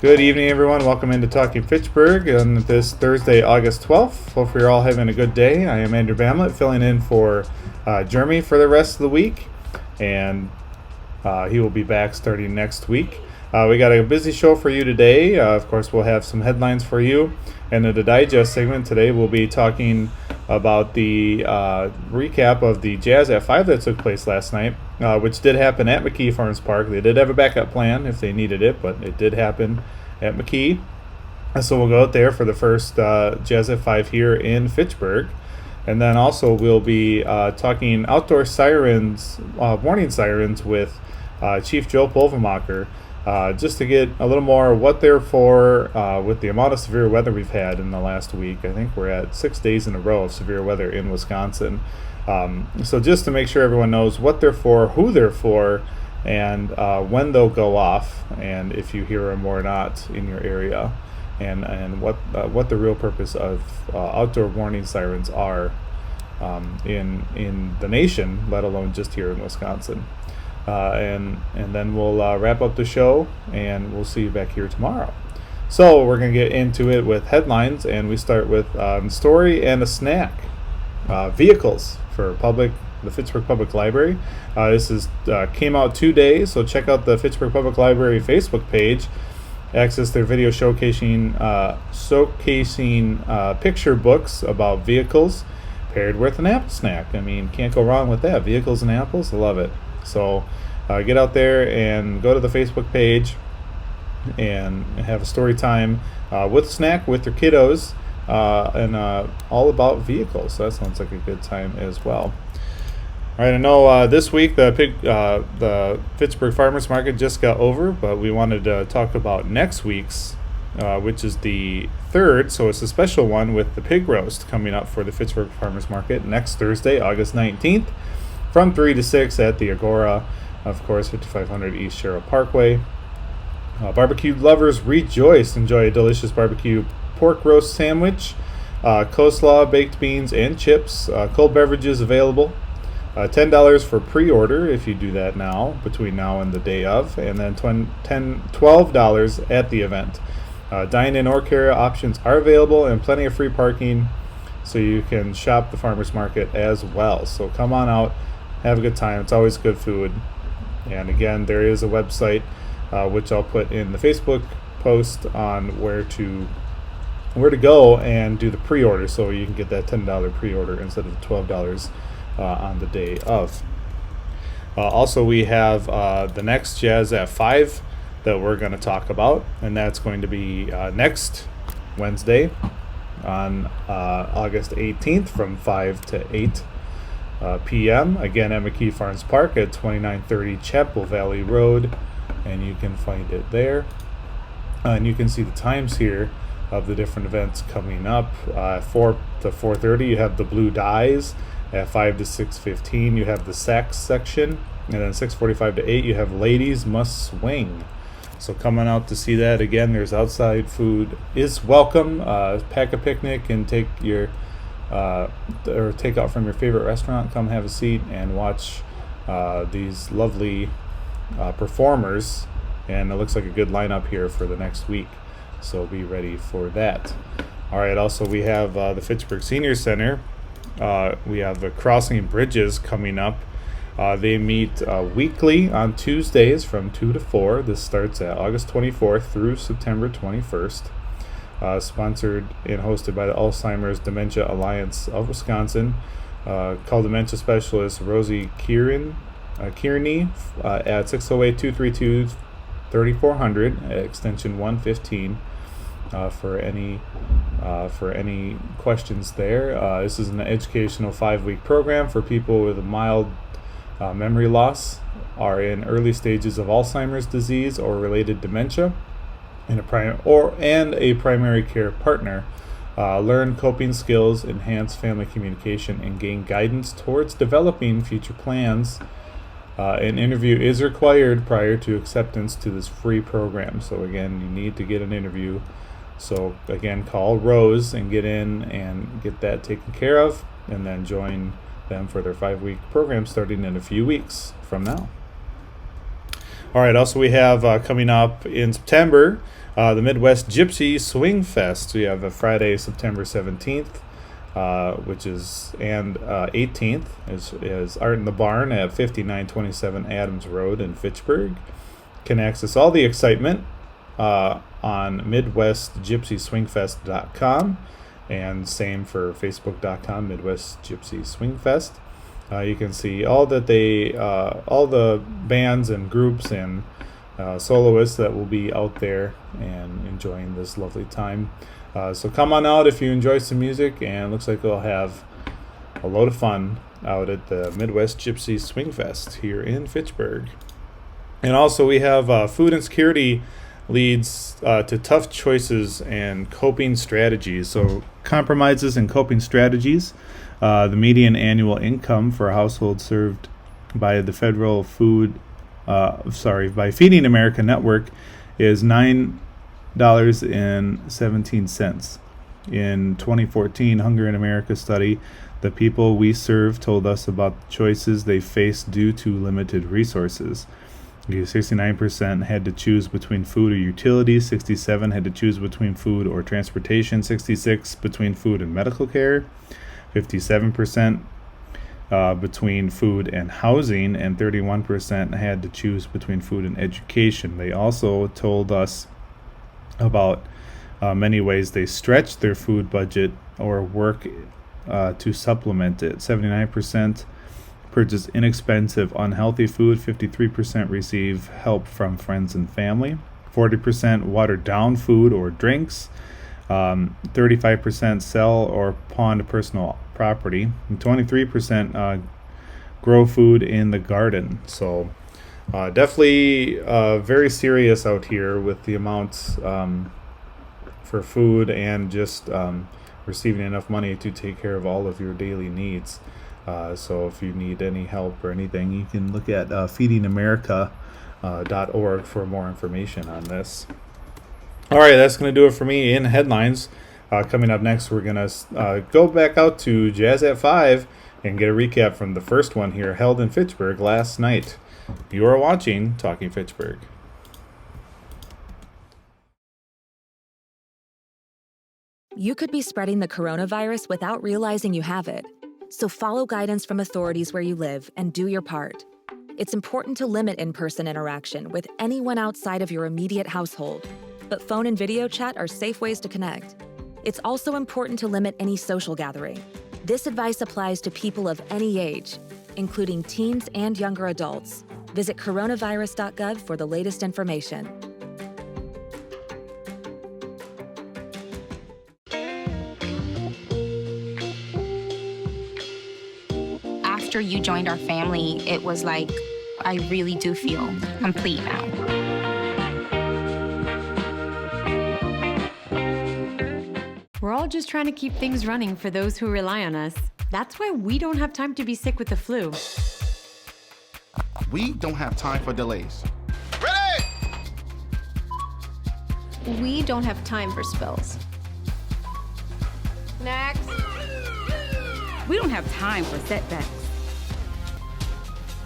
Good evening, everyone. Welcome into Talking Fitchburg on this Thursday, August 12th. Hope you're all having a good day. I am Andrew Bamlett, filling in for Jeremy for the rest of the week, and he will be back starting next week. We got a busy show for you today. Of course, we'll have some headlines for you, and in the digest segment today, we'll be talking about the recap of the Jazz at 5 that took place last night, which did happen at McKee Farms Park. They did have a backup plan if they needed it, but it did happen at McKee. So we'll go out there for the first Jazz at 5 here in Fitchburg. And then also we'll be talking outdoor sirens, warning sirens with Chief Joe Pulvermacher, just to get a little more what they're for with the amount of severe weather we've had in the last week. I think we're at 6 days in a row of severe weather in Wisconsin. So just to make sure everyone knows what they're for, who they're for, and when they'll go off, and if you hear them or not in your area, and what the real purpose of outdoor warning sirens are in the nation, let alone just here in Wisconsin. And then we'll wrap up the show, and we'll see you back here tomorrow. So we're going to get into it with headlines, and we start with story and a snack. Vehicles for the Fitchburg Public Library. This came out today, so check out the Fitchburg Public Library Facebook page. Access their video showcasing picture books about vehicles paired with an apple snack. I mean, can't go wrong with that. Vehicles and apples, I love it. So get out there and go to the Facebook page and have a story time with a snack with your kiddos and all about vehicles. So that sounds like a good time as well. All right, I know this week the Fitchburg Farmers Market just got over, but we wanted to talk about next week's, which is the 3rd, so it's a special one with the pig roast coming up for the Fitchburg Farmers Market next Thursday, August 19th, from 3 to 6 at the Agora, of course, 5500 East Sherrill Parkway. Barbecue lovers rejoice. Enjoy a delicious barbecue pork roast sandwich, coleslaw, baked beans, and chips. Cold beverages available. $10 for pre-order if you do that now, between now and the day of, and then $12 at the event. Dine-in or carry options are available, and plenty of free parking, so you can shop the farmers market as well. So come on out, have a good time. It's always good food. And again, there is a website which I'll put in the Facebook post on where to go and do the pre-order, so you can get that $10 pre-order instead of $12 on the day of. Also, we have the next Jazz at 5 that we're going to talk about, and that's going to be next Wednesday on August 18th from 5 to 8 p.m. Again at McKee Farms Park at 2930 Chapel Valley Road, and you can find it there. And you can see the times here of the different events coming up. 4 to 4:30 you have the Blue Dyes. At 5 to 6:15 you have the sax section, and then 6:45 to 8 you have Ladies Must Swing. So coming out to see that. Again, there's outside food is welcome. Pack a picnic and take your or take out from your favorite restaurant. Come have a seat and watch these lovely performers, and it looks like a good lineup here for the next week, so be ready for that. All right, also we have the Fitchburg Senior Center. We have the Crossing Bridges coming up. They meet weekly on Tuesdays from 2 to 4. This starts at August 24th through September 21st. Sponsored and hosted by the Alzheimer's Dementia Alliance of Wisconsin. Call dementia specialist Rosie Kearney at 608-232-3400 at extension 115 for any questions there. This is an educational 5-week program for people with a mild memory loss, are in early stages of Alzheimer's disease or related dementia, and a primary care partner. Learn coping skills, enhance family communication, and gain guidance towards developing future plans. An interview is required prior to acceptance to this free program. So again, you need to get an interview. So again, call Rose and get in and get that taken care of, and then join them for their 5-week program starting in a few weeks from now. All right, also we have coming up in September, The Midwest Gypsy Swing Fest. We have a Friday, September 17th, which is, and 18th is Art in the Barn at 5927 Adams Road in Fitchburg. Can access all the excitement on MidwestGypsySwingFest.com, and same for Facebook.com, Midwest Gypsy Swing Fest. You can see all the bands and groups and soloists that will be out there and enjoying this lovely time. So come on out if you enjoy some music, and looks like we'll have a load of fun out at the Midwest Gypsy Swing Fest here in Fitchburg. And also we have food insecurity leads to tough choices and coping strategies. So compromises and coping strategies. The median annual income for a household served by the federal by Feeding America Network is $9.17. In 2014 Hunger in America study, the people we serve told us about the choices they faced due to limited resources. 69% had to choose between food or utilities, 67% had to choose between food or transportation, 66% between food and medical care, 57% between food and housing, and 31% had to choose between food and education. They also told us about many ways they stretch their food budget or work to supplement it. 79% purchase inexpensive, unhealthy food. 53% receive help from friends and family. 40% water down food or drinks. 35% sell or pawn personal property. And 23% grow food in the garden. So definitely very serious out here with the amounts for food and just receiving enough money to take care of all of your daily needs. So if you need any help or anything, you can look at feedingamerica.org for more information on this. All right, that's going to do it for me in headlines. Coming up next, we're going to go back out to Jazz at 5 and get a recap from the first one here held in Fitchburg last night. You are watching Talking Fitchburg. You could be spreading the coronavirus without realizing you have it. So follow guidance from authorities where you live and do your part. It's important to limit in-person interaction with anyone outside of your immediate household, but phone and video chat are safe ways to connect. It's also important to limit any social gathering. This advice applies to people of any age, including teens and younger adults. Visit coronavirus.gov for the latest information. After you joined our family, it was like, I really do feel complete now. We're all just trying to keep things running for those who rely on us. That's why we don't have time to be sick with the flu. We don't have time for delays. Ready! We don't have time for spills. Next. We don't have time for setbacks.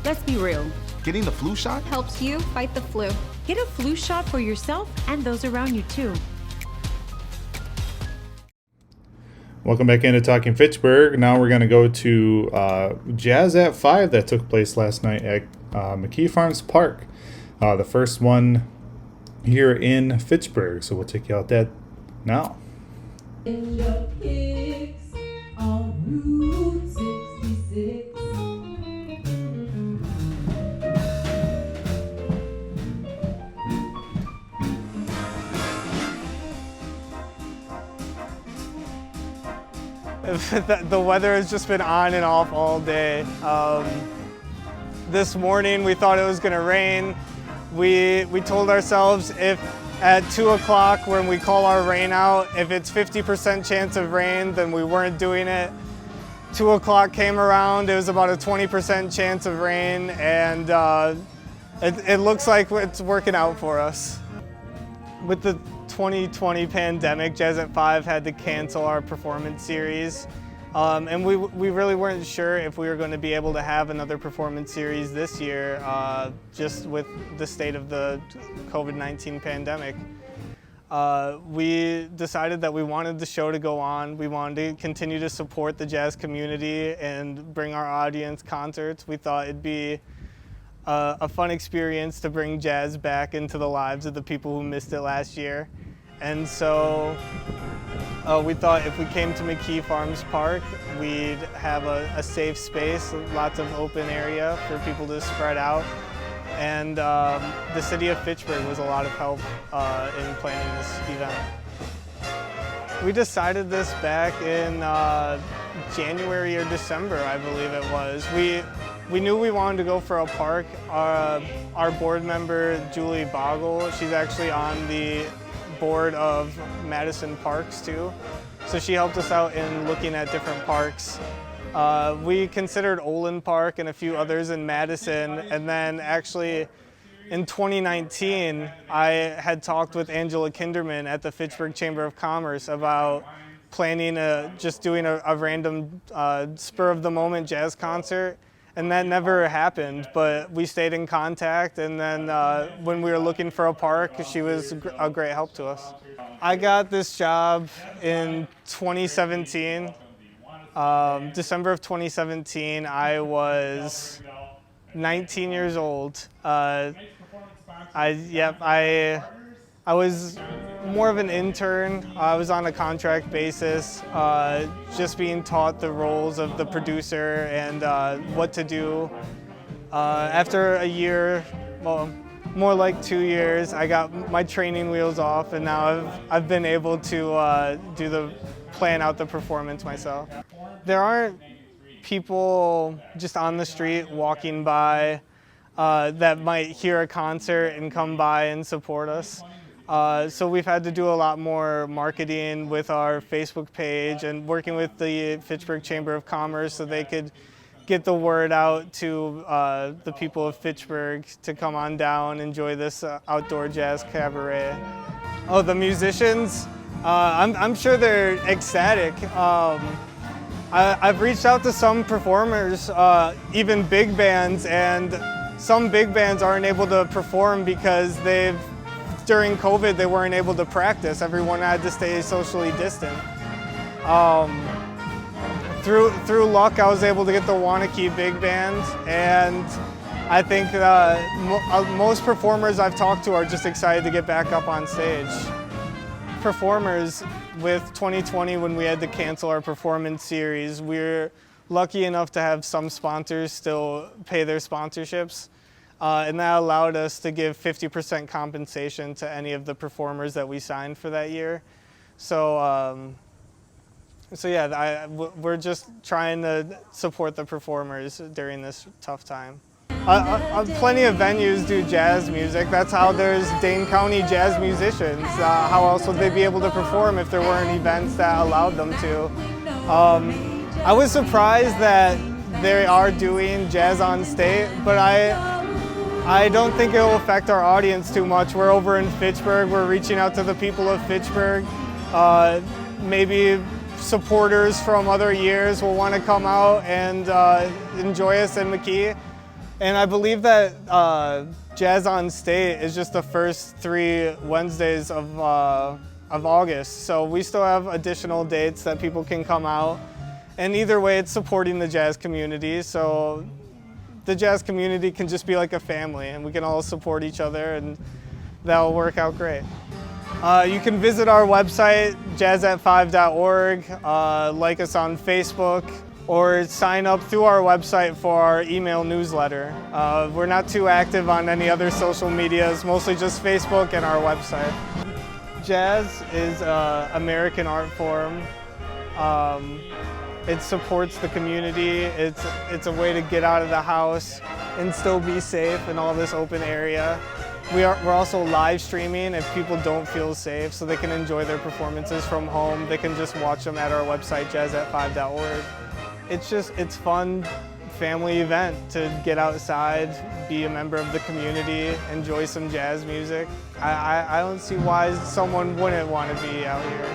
Let's be real. Getting the flu shot helps you fight the flu. Get a flu shot for yourself and those around you too. Welcome back into Talking Fitchburg. Now we're going to go to Jazz at 5 that took place last night at McKee Farms Park. The first one here in Fitchburg. So we'll check you out that now. In your kicks on Route 66. The weather has just been on and off all day. This morning we thought it was going to rain. We told ourselves if at 2 o'clock when we call our rain out, if it's 50% chance of rain, then we weren't doing it. 2 o'clock came around, it was about a 20% chance of rain, and it looks like it's working out for us. With the 2020 pandemic, Jazz at 5 had to cancel our performance series. And we really weren't sure if we were going to be able to have another performance series this year, just with the state of the COVID-19 pandemic. we decided that we wanted the show to go on. We wanted to continue to support the jazz community and bring our audience concerts. We thought it'd be a fun experience to bring jazz back into the lives of the people who missed it last year. And so we thought if we came to McKee Farms Park, we'd have a safe space, lots of open area for people to spread out. And the city of Fitchburg was a lot of help in planning this event. We decided this back in January or December, I believe it was. We knew we wanted to go for a park. Our board member, Julie Boggle, she's actually on the board of Madison Parks too. So she helped us out in looking at different parks. We considered Olin Park and a few others in Madison, and then actually in 2019, I had talked with Angela Kinderman at the Fitchburg Chamber of Commerce about planning just doing a random spur-of-the-moment jazz concert, and that never happened, but we stayed in contact, and then when we were looking for a park, she was a great help to us. I got this job in 2017. December of 2017, I was 19 years old. I was more of an intern. I was on a contract basis, just being taught the roles of the producer and what to do. After a year, well, more like 2 years, I got my training wheels off, and now I've been able to plan out the performance myself. There aren't people just on the street walking by that might hear a concert and come by and support us. So we've had to do a lot more marketing with our Facebook page and working with the Fitchburg Chamber of Commerce so they could get the word out to the people of Fitchburg to come on down, enjoy this outdoor jazz cabaret. Oh, the musicians? I'm sure they're ecstatic. I've reached out to some performers, even big bands, and some big bands aren't able to perform because during COVID, they weren't able to practice. Everyone had to stay socially distant. Through luck, I was able to get the Wanakee Big Band, and I think most performers I've talked to are just excited to get back up on stage. Performers, with 2020 when we had to cancel our performance series, we're lucky enough to have some sponsors still pay their sponsorships, and that allowed us to give 50% compensation to any of the performers that we signed for that year. So yeah, we're just trying to support the performers during this tough time. Plenty of venues do jazz music. That's how there's Dane County jazz musicians. How else would they be able to perform if there weren't events that allowed them to? I was surprised that they are doing Jazz on State, but I don't think it will affect our audience too much. We're over in Fitchburg. We're reaching out to the people of Fitchburg. Maybe supporters from other years will want to come out and enjoy us in McKee. And I believe that Jazz on State is just the first 3 Wednesdays of August. So we still have additional dates that people can come out. And either way, it's supporting the jazz community. So the jazz community can just be like a family, and we can all support each other, and that'll work out great. You can visit our website, jazzat5.org, like us on Facebook, or sign up through our website for our email newsletter. We're not too active on any other social medias, mostly just Facebook and our website. Jazz is an American art form. It supports the community. It's a way to get out of the house and still be safe in all this open area. We're also live streaming if people don't feel safe, so they can enjoy their performances from home. They can just watch them at our website, jazzat5.org. It's fun family event to get outside, be a member of the community, enjoy some jazz music. I don't see why someone wouldn't want to be out here.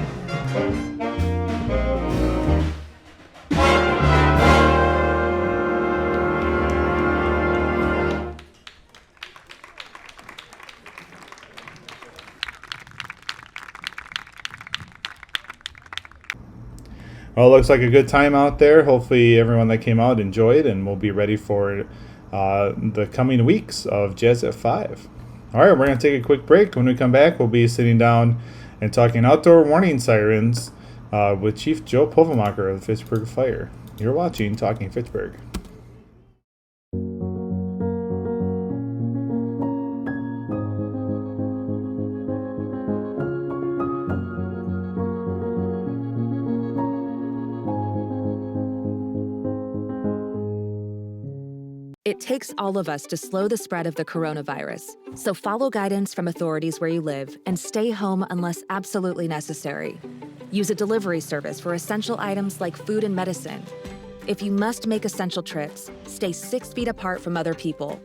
Well, it looks like a good time out there. Hopefully, everyone that came out enjoyed, and we'll be ready for the coming weeks of Jazz at 5. All right, we're going to take a quick break. When we come back, we'll be sitting down and talking outdoor warning sirens with Chief Joe Povemacher of the Fitchburg Fire. You're watching Talking Fitchburg. It takes all of us to slow the spread of the coronavirus, so follow guidance from authorities where you live and stay home unless absolutely necessary. Use a delivery service for essential items like food and medicine. If you must make essential trips, stay 6 feet apart from other people.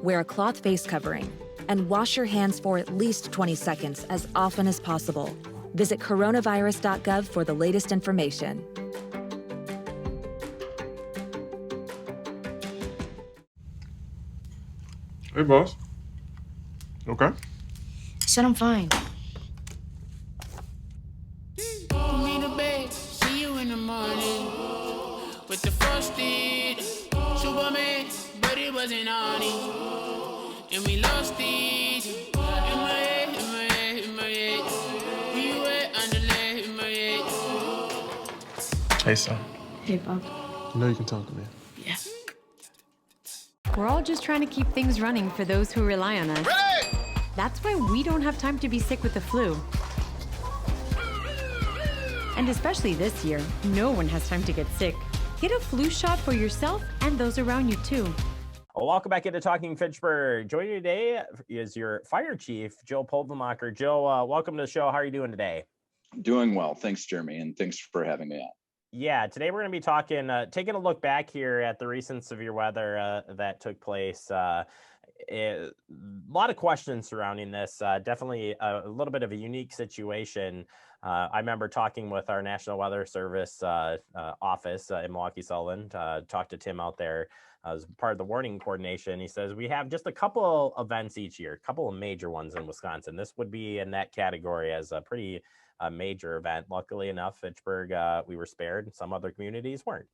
Wear a cloth face covering and wash your hands for at least 20 seconds as often as possible. Visit coronavirus.gov for the latest information. Hey, boss. Okay. I said I'm fine. See you in the morning with the frosted Superman, but it wasn't on it. And we lost it in my head, in my head, in my head. We were underlay in my head. Hey, son. Hey, Bob. You know you can talk to me. Yeah. We're all just trying to keep things running for those who rely on us. Ready? That's why we don't have time to be sick with the flu. And especially this year, no one has time to get sick. Get a flu shot for yourself and those around you too. Well, welcome back into Talking Fitchburg. Joining you today is your fire chief, Joe Povemacher. Joe, welcome to the show. How are you doing today? Doing well. Thanks, Jeremy, and thanks for having me on. Yeah, today we're going to be talking, taking a look back here at the recent severe weather that took place. A lot of questions surrounding this. Definitely a little bit of a unique situation. I remember talking with our National Weather Service office in Milwaukee, Sullivan, talked to Tim out there as part of the warning coordination. He says, we have just a couple events each year, a couple of major ones in Wisconsin. This would be in that category as a pretty major event. Luckily enough, Fitchburg, we were spared. Some other communities weren't.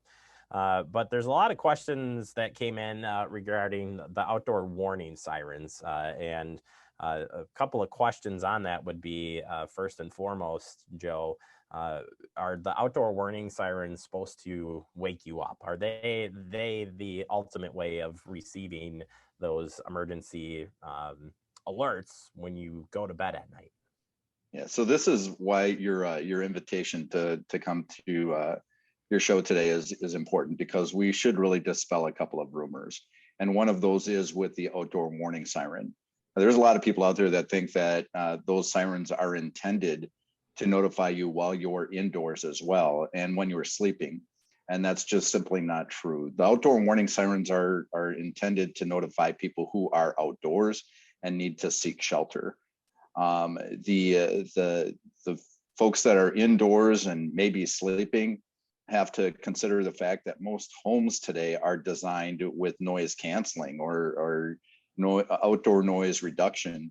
But there's a lot of questions that came in regarding the outdoor warning sirens. And a couple of questions on that would be, first and foremost, Joe, are the outdoor warning sirens supposed to wake you up? Are they the ultimate way of receiving those emergency alerts when you go to bed at night? Yeah, so this is why your invitation to come to your show today is important, because we should really dispel a couple of rumors. And one of those is with the outdoor warning siren. There's a lot of people out there that think that those sirens are intended to notify you while you're indoors as well and when you're sleeping. And that's just simply not true. The outdoor warning sirens are intended to notify people who are outdoors and need to seek shelter. The folks that are indoors and maybe sleeping have to consider the fact that most homes today are designed with noise canceling or outdoor noise reduction.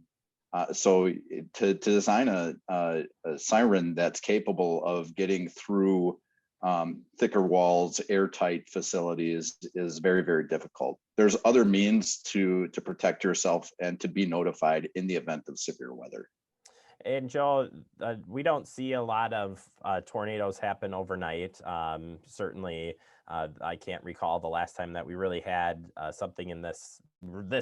So to design a siren that's capable of getting through thicker walls, airtight facilities is very, very difficult. There's other means to protect yourself and to be notified in the event of severe weather. And Joe, we don't see a lot of tornadoes happen overnight. Certainly, I can't recall the last time that we really had something in this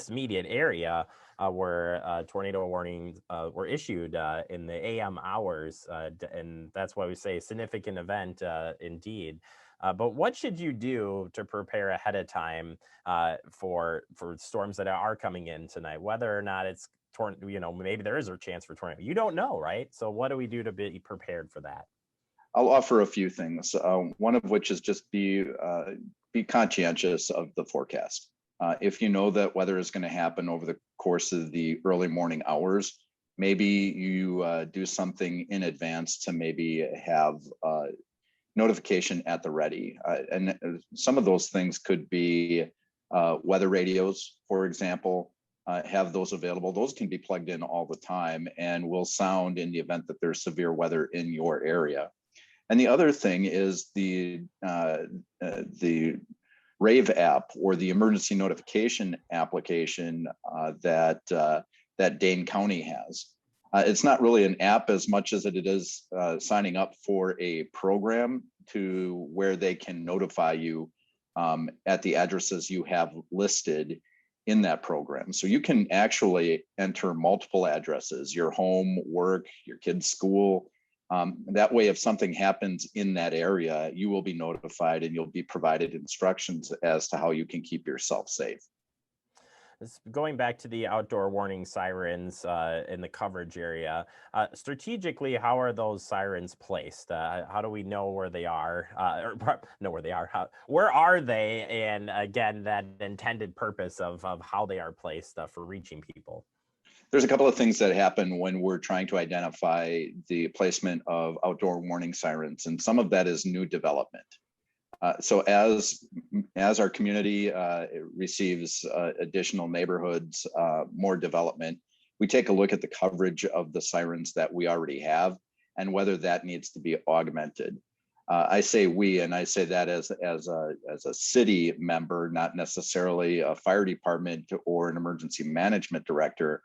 immediate area where tornado warnings were issued in the AM hours, and that's why we say significant event indeed. But what should you do to prepare ahead of time for storms that are coming in tonight, whether or not it's maybe there is a chance for tornado? You don't know, right? So what do we do to be prepared for that? I'll offer a few things. One of which is just be conscientious of the forecast. If you know that weather is going to happen over the course of the early morning hours, maybe you do something in advance to maybe have notification at the ready. And some of those things could be weather radios, for example. Have those available. Those can be plugged in all the time and will sound in the event that there's severe weather in your area. And the other thing is the RAVE app, or the emergency notification application that Dane County has. It's not really an app as much as it is signing up for a program to where they can notify you at the addresses you have listed in that program. So you can actually enter multiple addresses, your home, work, your kid's school. That way, if something happens in that area, you will be notified and you'll be provided instructions as to how you can keep yourself safe. Going back to the outdoor warning sirens in the coverage area, strategically, how are those sirens placed? How do we know where they are? Or know where they are? Where are they? And again, that intended purpose of how they are placed for reaching people. There's a couple of things that happen when we're trying to identify the placement of outdoor warning sirens, and some of that is new development. So as our community receives additional neighborhoods, more development, we take a look at the coverage of the sirens that we already have and whether that needs to be augmented. I say we, and I say that as a city member, not necessarily a fire department or an emergency management director.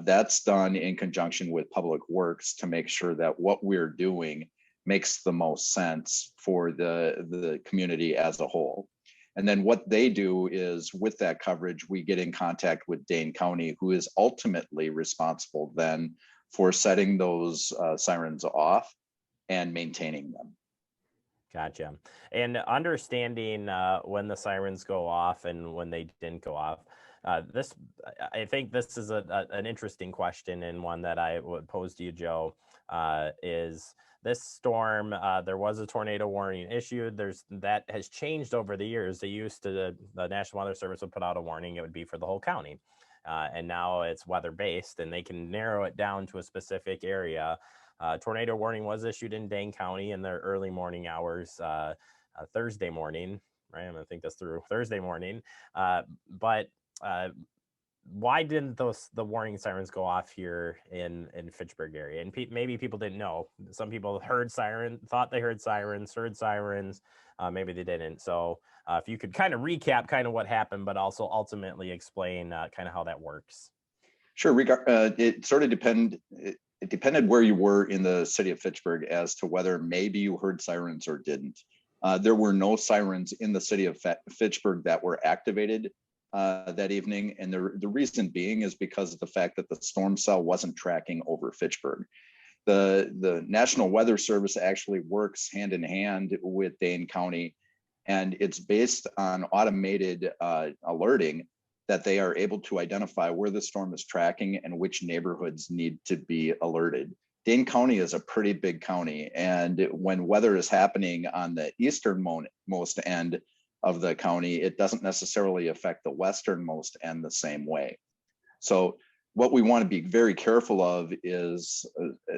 That's done in conjunction with Public Works to make sure that what we're doing makes the most sense for the community as a whole. And then what they do is, with that coverage, we get in contact with Dane County, who is ultimately responsible then for setting those sirens off and maintaining them. Gotcha. And understanding when the sirens go off and when they didn't go off. I think this is an interesting question, and one that I would pose to you, Joe, is this storm, there was a tornado warning issued. That has changed over the years. They used to, the National Weather Service would put out a warning. It would be for the whole county. And now it's weather-based, and they can narrow it down to a specific area. Tornado warning was issued in Dane County in the early morning hours, Thursday morning, right? I think that's through Thursday morning. But why didn't the warning sirens go off here in Fitchburg area? And maybe people didn't know. Some people thought they heard sirens, maybe they didn't. So if you could kind of recap kind of what happened, but also ultimately explain kind of how that works. Sure. It sort of depended where you were in the city of Fitchburg as to whether maybe you heard sirens or didn't. There were no sirens in the city of Fitchburg that were activated that evening. And the reason being is because of the fact that the storm cell wasn't tracking over Fitchburg. The National Weather Service actually works hand in hand with Dane County, and it's based on automated alerting that they are able to identify where the storm is tracking and which neighborhoods need to be alerted. Dane County is a pretty big county, and when weather is happening on the easternmost end of the county, it doesn't necessarily affect the westernmost end the same way. So what we want to be very careful of is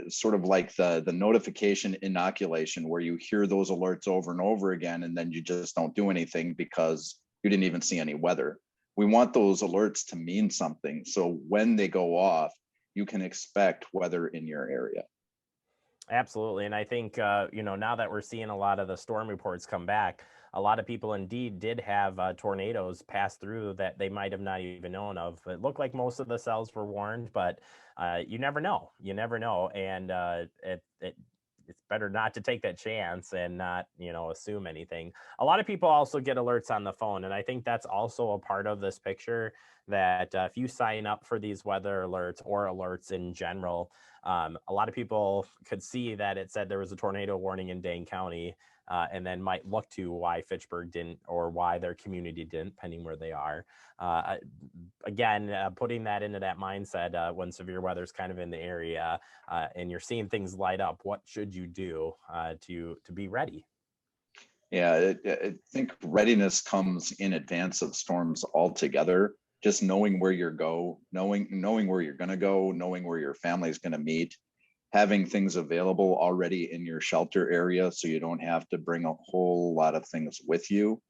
sort of like the notification inoculation, where you hear those alerts over and over again, and then you just don't do anything because you didn't even see any weather. We want those alerts to mean something. So when they go off, you can expect weather in your area. Absolutely. And I think, now that we're seeing a lot of the storm reports come back, a lot of people indeed did have tornadoes pass through that they might have not even known of. It looked like most of the cells were warned, but you never know. You never know. And it's better not to take that chance and not, assume anything. A lot of people also get alerts on the phone. And I think that's also a part of this picture, that if you sign up for these weather alerts or alerts in general, a lot of people could see that it said there was a tornado warning in Dane County, and then might look to why Fitchburg didn't, or why their community didn't, depending where they are. Again, putting that into that mindset when severe weather is kind of in the area and you're seeing things light up, what should you do to be ready? Yeah, I think readiness comes in advance of storms altogether. Just knowing where you're knowing where you're going to go, knowing where your family is going to meet, having things available already in your shelter area so you don't have to bring a whole lot of things with you.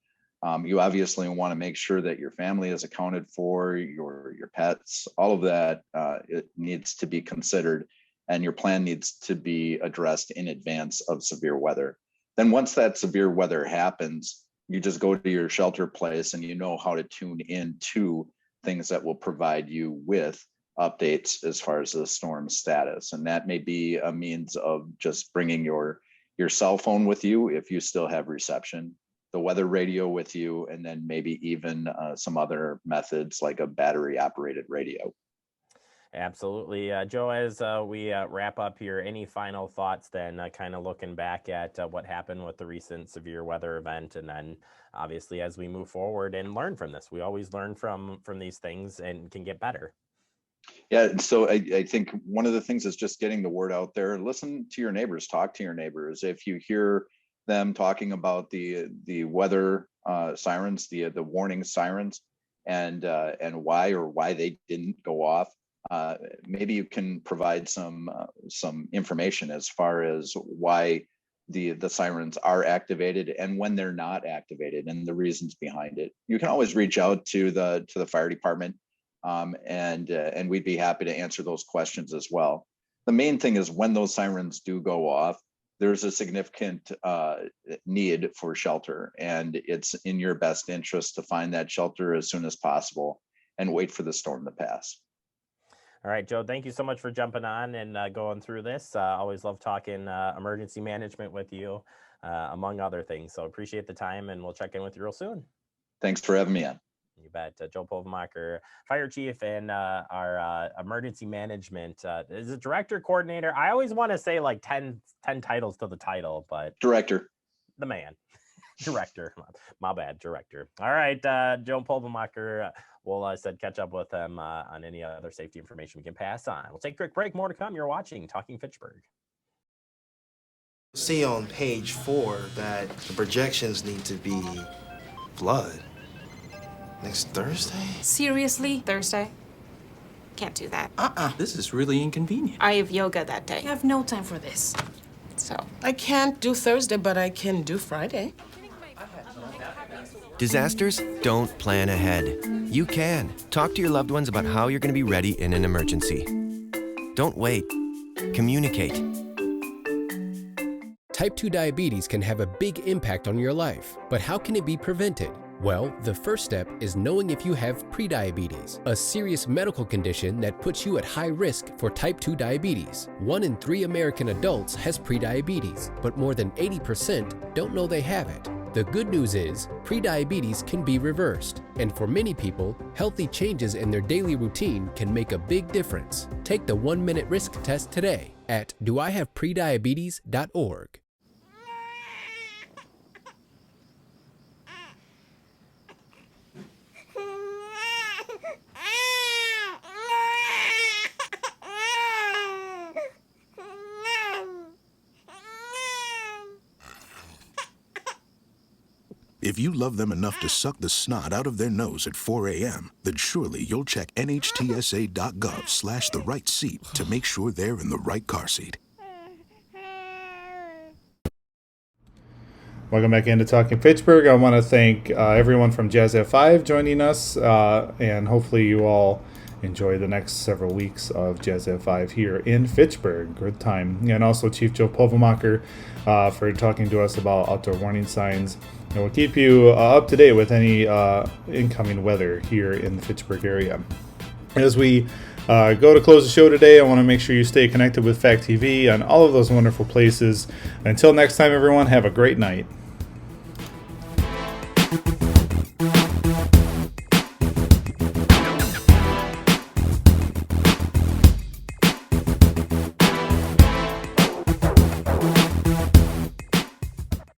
You obviously want to make sure that your family is accounted for, your pets, all of that, it needs to be considered. and your plan needs to be addressed in advance of severe weather. Then once that severe weather happens, you just go to your shelter place and you know how to tune into things that will provide you with updates as far as the storm status. And that may be a means of just bringing your cell phone with you if you still have reception, the weather radio with you, and then maybe even some other methods like a battery operated radio. Absolutely. Joe, as we wrap up here, any final thoughts then, kind of looking back at what happened with the recent severe weather event, and then obviously as we move forward and learn from this, we always learn from these things and can get better. Yeah, so I think one of the things is just getting the word out there. Listen to your neighbors, talk to your neighbors. If you hear them talking about the weather sirens, the warning sirens, and why they didn't go off, maybe you can provide some information as far as why the sirens are activated and when they're not activated and the reasons behind it. You can always reach out to the fire department, and we'd be happy to answer those questions as well. The main thing is when those sirens do go off, there's a significant need for shelter, and it's in your best interest to find that shelter as soon as possible and wait for the storm to pass. All right, Joe, thank you so much for jumping on and going through this. Always love talking emergency management with you, among other things. So appreciate the time, and we'll check in with you real soon. Thanks for having me on. You bet. Joe Povemacher, fire chief, and our emergency management is a director coordinator. I always want to say like 10 titles to the title, but director, the man. Director, my bad, director. All right, Joe Povemacher. We'll catch up with them on any other safety information we can pass on. We'll take a quick break. More to come. You're watching Talking Fitchburg. See on page 4 that the projections need to be flood next Thursday. Seriously? Thursday? Can't do that. This is really inconvenient. I have yoga that day. I have no time for this. So I can't do Thursday, but I can do Friday. Disasters don't plan ahead. You can. Talk to your loved ones about how you're going to be ready in an emergency. Don't wait. Communicate. Type 2 diabetes can have a big impact on your life, but how can it be prevented? Well, the first step is knowing if you have prediabetes, a serious medical condition that puts you at high risk for type 2 diabetes. 1 in 3 American adults has prediabetes, but more than 80% don't know they have it. The good news is, prediabetes can be reversed, and for many people, healthy changes in their daily routine can make a big difference. Take the 1-minute risk test today at doihaveprediabetes.org. If you love them enough to suck the snot out of their nose at 4 a.m., then surely you'll check nhtsa.gov/the right seat to make sure they're in the right car seat. Welcome back into Talking Fitchburg. I want to thank everyone from Jazz at 5 joining us, and hopefully you all enjoy the next several weeks of Jazz at 5 here in Fitchburg. Good time. And also Chief Joe Povemacher for talking to us about outdoor warning signs. And we'll keep you up to date with any incoming weather here in the Fitchburg area. As we go to close the show today, I want to make sure you stay connected with Fact TV on all of those wonderful places. Until next time, everyone, have a great night.